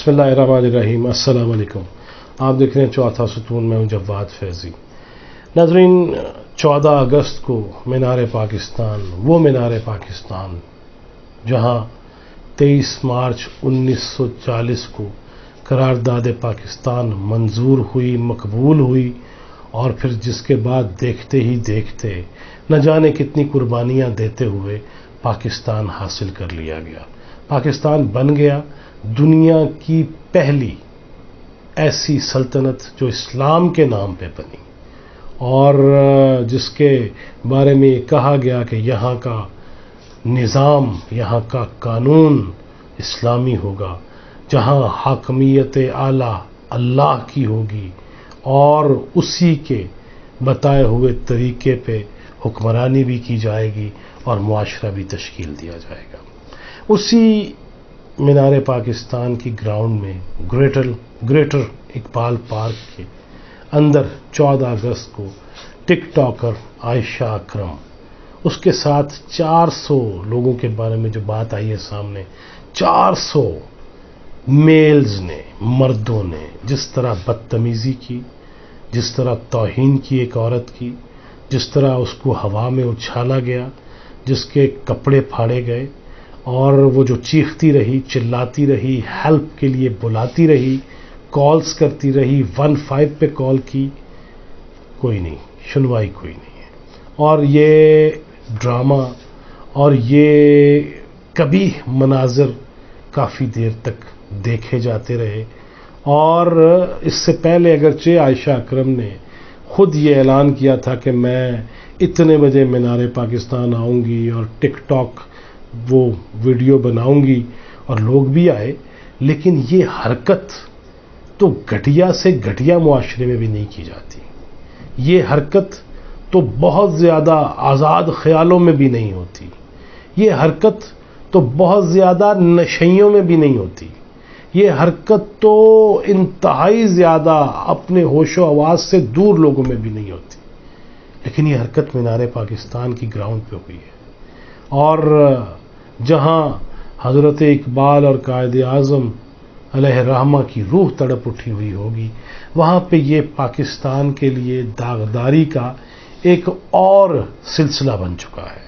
बिस्मिल्लाहिर्रहमानिर्रहीम। अस्सलाम वालेकुम। आप देख रहे हैं चौथा सुतून, मैं हूं जवाद फैजी। नाज़रीन, 14 अगस्त को मीनार पाकिस्तान, वो मीनार पाकिस्तान जहां 23 मार्च 1940 को करारदाद पाकिस्तान मंजूर हुई, मकबूल हुई, और फिर जिसके बाद देखते ही देखते न जाने कितनी कुर्बानियां देते हुए पाकिस्तान हासिल कर लिया गया। पाकिस्तान बन गया दुनिया की पहली ऐसी सल्तनत जो इस्लाम के नाम पे बनी, और जिसके बारे में कहा गया कि यहाँ का निज़ाम, यहाँ का कानून इस्लामी होगा, जहाँ हाकमियत आला अल्लाह की होगी और उसी के बताए हुए तरीके पे हुक्मरानी भी की जाएगी और मुआशरा भी तश्कील दिया जाएगा। उसी मीनार पाकिस्तान की ग्राउंड में ग्रेटर इकबाल पार्क के अंदर 14 अगस्त को टिक टॉकर आयशा अकरम, उसके साथ 400 लोगों के बारे में जो बात आई है सामने, 400 मेल्स ने, मर्दों ने जिस तरह बदतमीजी की, जिस तरह तौहीन की एक औरत की, जिस तरह उसको हवा में उछाला गया, जिसके कपड़े फाड़े गए, और वो जो चीखती रही, चिल्लाती रही, हेल्प के लिए बुलाती रही, कॉल्स करती रही, 15 पे कॉल की, कोई नहीं, सुनवाई कोई नहीं है। और ये ड्रामा और ये कभी मनाजर काफ़ी देर तक देखे जाते रहे। और इससे पहले अगरचे आयशा अकरम ने खुद ये ऐलान किया था कि मैं इतने बजे मीनार पाकिस्तान आऊँगी और टिकटॉक वो वीडियो बनाऊंगी, और लोग भी आए, लेकिन ये हरकत तो घटिया से घटिया मुआशरे में भी नहीं की जाती। ये हरकत तो बहुत ज़्यादा आज़ाद ख्यालों में भी नहीं होती। ये हरकत तो बहुत ज़्यादा नशइयों में भी नहीं होती। ये हरकत तो इंतहाई ज़्यादा अपने होशो हवास से दूर लोगों में भी नहीं होती। लेकिन ये हरकत मीनार पाकिस्तान की ग्राउंड पे हुई है, और जहां हज़रत इकबाल और कायद आज़म अलैहिर्रहमा की रूह तड़प उठी हुई होगी, वहां पे ये पाकिस्तान के लिए दागदारी का एक और सिलसिला बन चुका है।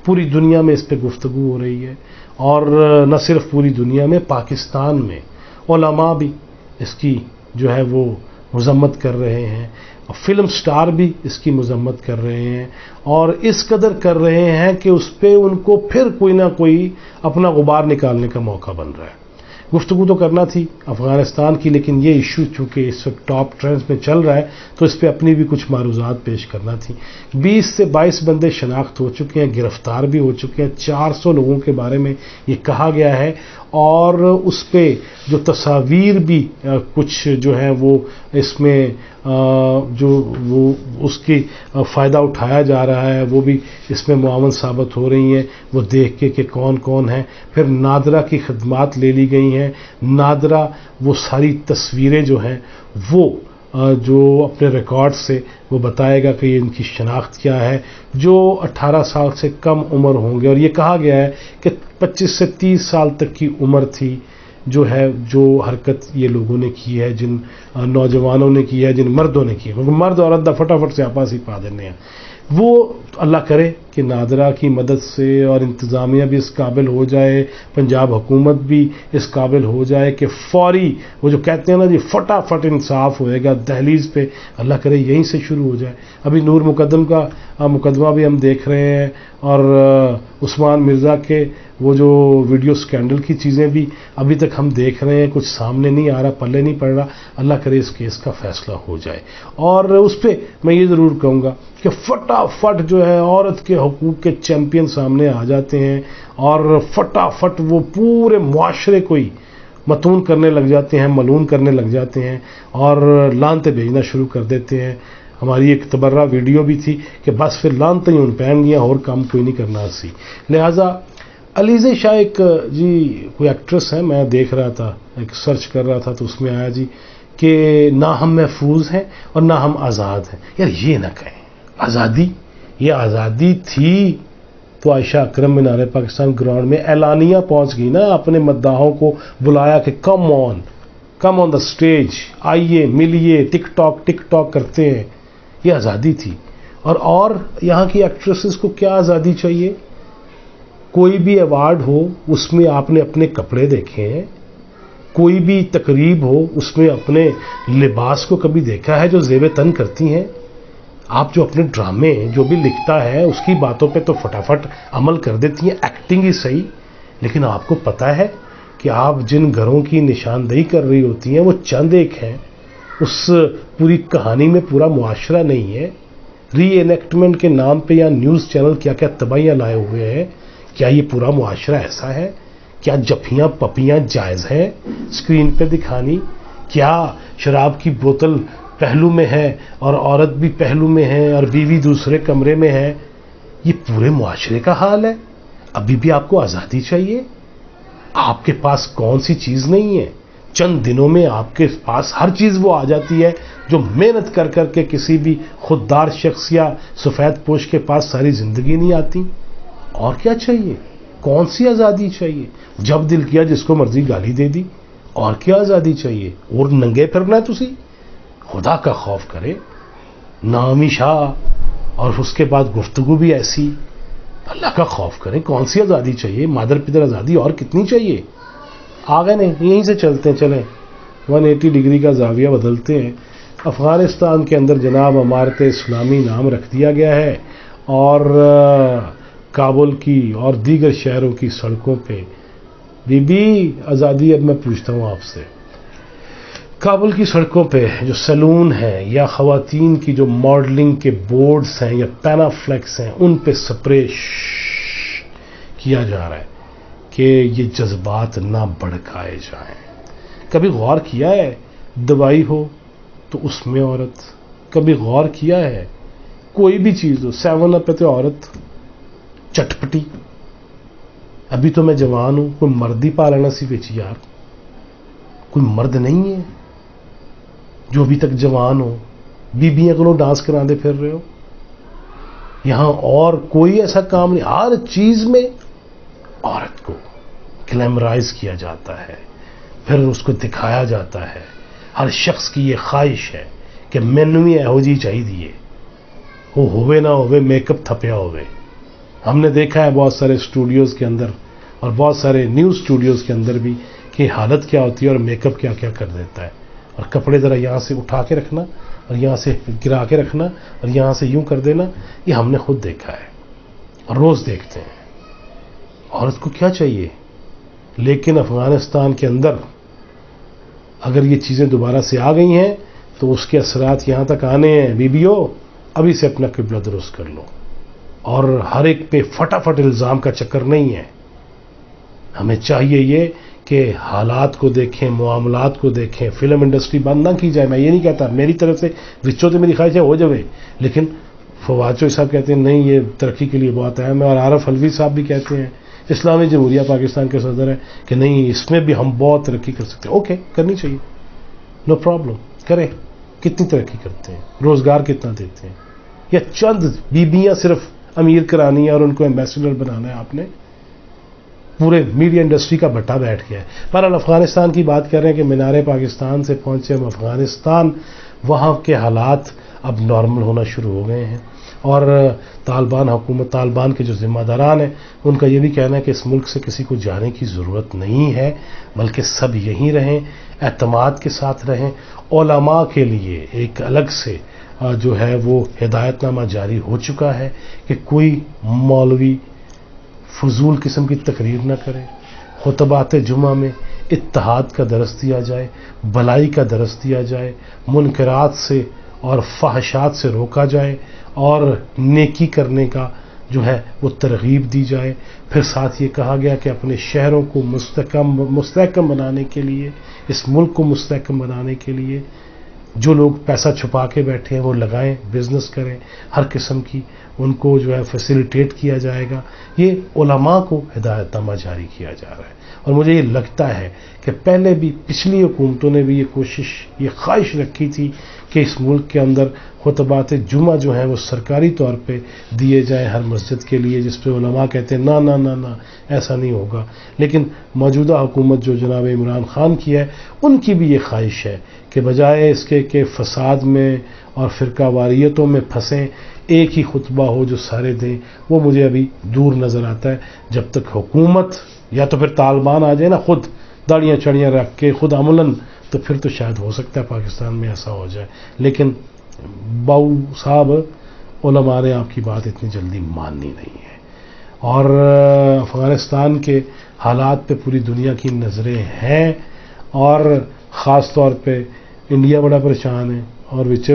पूरी दुनिया में इस पे गुफ्तगू हो रही है, और न सिर्फ पूरी दुनिया में, पाकिस्तान में उलमा भी इसकी जो है वो मज़म्मत कर रहे हैं, फिल्म स्टार भी इसकी मज़म्मत कर रहे हैं, और इस कदर कर रहे हैं कि उस पर उनको फिर कोई ना कोई अपना गुबार निकालने का मौका बन रहा है। गुफ्तगू तो करना थी अफ़गानिस्तान की, लेकिन ये इशू चूँकि इस वक्त टॉप ट्रेंड्स में चल रहा है तो इस पर अपनी भी कुछ मारूज़ात पेश करना थी। 20 से 22 बंदे शनाख्त हो चुके हैं, गिरफ्तार भी हो चुके हैं, 400 लोगों के बारे में ये कहा गया है, और उस पे जो तस्वीर भी कुछ जो है वो इसमें जो वो उसकी फ़ायदा उठाया जा रहा है, वो भी इसमें मुआवन साबित हो रही हैं, वो देख के कि कौन कौन है। फिर नादरा की खिदमात ले ली गई हैं। नादरा वो सारी तस्वीरें जो हैं वो जो अपने रिकॉर्ड से वो बताएगा कि ये इनकी शनाख्त क्या है, जो 18 साल से कम उम्र होंगे, और ये कहा गया है कि 25 से 30 साल तक की उम्र थी जो है, जो हरकत ये लोगों ने की है, जिन नौजवानों ने की है, जिन मर्दों ने की है, क्योंकि मर्द औरत दा फटाफट से आपस ही पा देने हैं। वो अल्लाह करे कि नादरा की मदद से और इंतज़ामिया भी इस काबिल हो जाए, पंजाब हुकूमत भी इस काबिल हो जाए कि फौरी वो जो कहते हैं ना जी, फटाफट इंसाफ होएगा दहलीज पे, अल्लाह करे यहीं से शुरू हो जाए। अभी नूर मुकद्दम का मुकदमा भी हम देख रहे हैं, और उस्मान मिर्ज़ा के वो जो वीडियो स्कैंडल की चीज़ें भी अभी तक हम देख रहे हैं, कुछ सामने नहीं आ रहा, पल्ले नहीं पड़ रहा। अल्लाह करे इस केस का फैसला हो जाए। और उस पर मैं ये ज़रूर कहूँगा कि फटाफट जो है औरत के हकूक़ के चैम्पियन सामने आ जाते हैं, और फटाफट वो पूरे मुआशरे को ही मतून करने लग जाते हैं, मलून करने लग जाते हैं, और लानते भेजना शुरू कर देते हैं। हमारी एक तबर्रा वीडियो भी थी कि बस फिर लानते ही उन पहन गया, और काम कोई नहीं करना सी। लिहाजा अलीज़े शाह एक जी कोई एक्ट्रेस है, मैं देख रहा था, एक सर्च कर रहा था, तो उसमें आया जी कि ना हम महफूज हैं और ना हम आज़ाद हैं। यार ये ना कहें, आज़ादी, ये आज़ादी थी तो आयशा अकरम मीनार पाकिस्तान ग्राउंड में एलानिया पहुंच गई ना, अपने मद्दाहों को बुलाया कि come on, come on the stage, आइए मिलिए, टिक टॉक करते हैं, ये आज़ादी थी। और यहाँ की एक्ट्रेसेस को क्या आज़ादी चाहिए? कोई भी अवार्ड हो उसमें आपने अपने कपड़े देखे हैं? कोई भी तकरीब हो उसमें अपने लिबास को कभी देखा है जो ज़ेब तन करती हैं? आप जो अपने ड्रामे जो भी लिखता है उसकी बातों पे तो फटाफट अमल कर देती हैं, एक्टिंग ही सही। लेकिन आपको पता है कि आप जिन घरों की निशानदेही कर रही होती हैं वो चंद एक हैं, उस पूरी कहानी में पूरा मुआशरा नहीं है। री एनेक्टमेंट के नाम पे या न्यूज़ चैनल क्या क्या तबाहियां लाए हुए हैं। क्या ये पूरा मुआशरा ऐसा है? क्या जफियां पपियां जायज़ हैं स्क्रीन पे दिखानी? क्या शराब की बोतल पहलू में है और औरत भी पहलू में है और बीवी दूसरे कमरे में है? ये पूरे मुआशरे का हाल है। अभी भी आपको आज़ादी चाहिए? आपके पास कौन सी चीज़ नहीं है? चंद दिनों में आपके पास हर चीज़ वो आ जाती है जो मेहनत कर करके किसी भी खुददार शख्स या सफ़ेद पोश के पास सारी ज़िंदगी नहीं आती। और क्या चाहिए? कौन सी आज़ादी चाहिए? जब दिल किया जिसको मर्जी गाली दे दी। और क्या आज़ादी चाहिए? और नंगे फिरना है तुसी? खुदा का खौफ करे, नामी शाह और उसके बाद गुफ्तगू भी ऐसी। अल्लाह का खौफ करें, कौन सी आज़ादी चाहिए? मादर पितर आज़ादी और कितनी चाहिए? आ गए नहीं, यहीं से चलते हैं, चलें 180 डिग्री का जाविया बदलते हैं। अफ़गानिस्तान के अंदर जनाब इमारत इस्लामी नाम रख दिया गया है और काबुल की और दीगर शहरों की सड़कों पे बीबी आज़ादी। अब मैं पूछता हूँ आपसे, काबुल की सड़कों पे जो सैलून हैं या ख़वातीन की जो मॉडलिंग के बोर्ड्स हैं या पैनाफ्लेक्स हैं उन पे स्प्रे किया जा रहा है कि ये जज्बात ना भड़काए जाएं। कभी गौर किया है दवाई हो तो उसमें औरत? कभी गौर किया है कोई भी चीज़ हो, 7 अप पे तो औरत चटपटी? अभी तो मैं जवान हूं, कोई मर्द ही पा लेना सी बेची यार। कोई मर्द नहीं है जो अभी तक जवान हो? बीबियां को डांस कराते फिर रहे हो यहां, और कोई ऐसा काम नहीं। हर चीज में औरत को ग्लैमराइज किया जाता है, फिर उसको दिखाया जाता है। हर शख्स की ये ख्वाहिश है कि मैनू भी एहो जी चाहिए, वो होवे ना होवे मेकअप थपया होवे। हमने देखा है बहुत सारे स्टूडियोज़ के अंदर और बहुत सारे न्यूज़ स्टूडियोज़ के अंदर भी कि हालत क्या होती है और मेकअप क्या क्या कर देता है। और कपड़े ज़रा यहाँ से उठा के रखना और यहाँ से गिरा के रखना और यहाँ से यूं कर देना, ये हमने खुद देखा है और रोज़ देखते हैं। औरत को क्या चाहिए? लेकिन अफ़गानिस्तान के अंदर अगर ये चीज़ें दोबारा से आ गई हैं तो उसके असरात यहाँ तक आने हैं। बीबियों, अभी से अपना किबला दुरुस्त कर लो और हर एक पे फटाफट इल्ज़ाम का चक्कर नहीं है। हमें चाहिए ये कि हालात को देखें, मामलात को देखें। फिल्म इंडस्ट्री बंद ना की जाए, मैं ये नहीं कहता, मेरी तरफ से विचो तो मेरी ख्वाहिश है हो जाए, लेकिन फवाद चौधरी साहब कहते हैं नहीं ये तरक्की के लिए बहुत अहम है, और आरफ अलवी साहब भी कहते हैं, इस्लामी जमहूरिया पाकिस्तान के सदर है, कि नहीं इसमें भी हम बहुत तरक्की कर सकते हैं। ओके, करनी चाहिए, नो प्रॉब्लम, करें। कितनी तरक्की करते हैं, रोज़गार कितना देते हैं, या चंद बीबियाँ सिर्फ अमीर करानी है और उनको एम्बेसडर बनाना है आपने? पूरे मीडिया इंडस्ट्री का भट्टा बैठ गया है। पर अफगानिस्तान की बात कर रहे हैं कि मीनारे पाकिस्तान से पहुंचे हम अफगानिस्तान, वहाँ के हालात अब नॉर्मल होना शुरू हो गए हैं और तालिबान हुकूमत, तालिबान के जो ज़िम्मेदारान हैं, उनका ये भी कहना है कि इस मुल्क से किसी को जाने की ज़रूरत नहीं है, बल्कि सब यहीं रहें, एतमाद के साथ रहें। उलमा के लिए एक अलग से जो है वो हिदायतनामा जारी हो चुका है कि कोई मौलवी फजूल किस्म की तकरीर न करे, खुतबात जुमा में इत्तेहाद का दरस दिया जाए, भलाई का दरस दिया जाए, मुनकरात से और फहशात से रोका जाए और नेकी करने का जो है वो तरगीब दी जाए। फिर साथ ये कहा गया कि अपने शहरों को मुस्तहकम बनाने के लिए, इस मुल्क को मुस्तहकम बनाने के लिए जो लोग पैसा छुपा के बैठे हैं वो लगाएं, बिजनेस करें, हर किस्म की उनको जो है फैसिलिटेट किया जाएगा। ये उलमा को हिदायतनामा जारी किया जा रहा है और मुझे ये लगता है कि पहले भी पिछली हुकूमतों ने भी ये कोशिश, ये ख्वाहिश रखी थी کہ اس ملک کے اندر خطبات جمعہ جو ہیں وہ سرکاری طور پہ دیے جائیں ہر مسجد کے لیے، جس پہ علماء کہتے ہیں نا نا نا نا ایسا نہیں ہوگا. لیکن موجودہ حکومت جو جناب عمران خان کی ہے، ان کی بھی یہ خواہش ہے کہ بجائے اس کے کہ فساد میں اور فرقہ واریتوں میں پھنسیں، ایک ہی خطبہ ہو جو سارے دیں. وہ مجھے ابھی دور نظر آتا ہے. جب تک حکومت یا تو پھر طالبان آ جائے نا خود داڑیاں چڑیاں رکھ کے خود عملاً، تو پھر تو شاید ہو سکتا ہے پاکستان میں ایسا ہو جائے. لیکن باؤ صاحب، علماء نے آپ کی بات اتنی جلدی ماننی نہیں ہے، اور افغانستان کے حالات پہ پوری دنیا کی نظریں ہیں، اور خاص طور پہ انڈیا بڑا پریشان ہے. اور وچ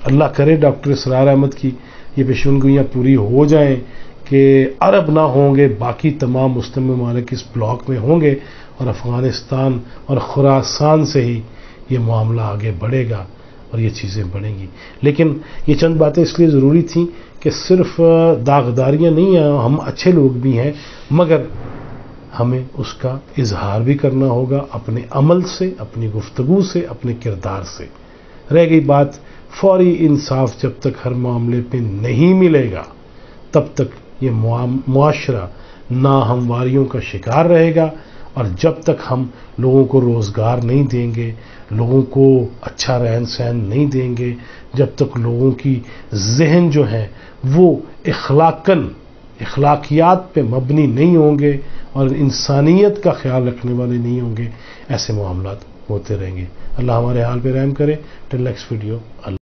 اللہ کرے ڈاکٹر اسرار احمد کی یہ پیشنگوئیاں پوری ہو جائیں کہ عرب نہ ہوں گے، باقی تمام مسلم ممالک اس بلاک میں ہوں گے، اور افغانستان اور خراسان سے ہی یہ معاملہ آگے بڑھے گا اور یہ چیزیں بڑھیں گی. لیکن یہ چند باتیں اس لیے ضروری تھیں کہ صرف داغداریاں نہیں ہیں، ہم اچھے لوگ بھی ہیں، مگر ہمیں اس کا اظہار بھی کرنا ہوگا اپنے عمل سے، اپنی گفتگو سے، اپنے کردار سے. رہ گئی بات فوری انصاف، جب تک ہر معاملے پہ نہیں ملے گا تب تک یہ معاشرہ ناہمواریوں کا شکار رہے گا. اور جب تک ہم لوگوں کو روزگار نہیں دیں گے، لوگوں کو اچھا رہن سہن نہیں دیں گے، جب تک لوگوں کی ذہن جو ہیں وہ اخلاقیات پہ مبنی نہیں ہوں گے اور انسانیت کا خیال رکھنے والے نہیں ہوں گے، ایسے معاملات ہوتے رہیں گے. اللہ ہمارے حال پہ رحم کرے. Till next video. اللہ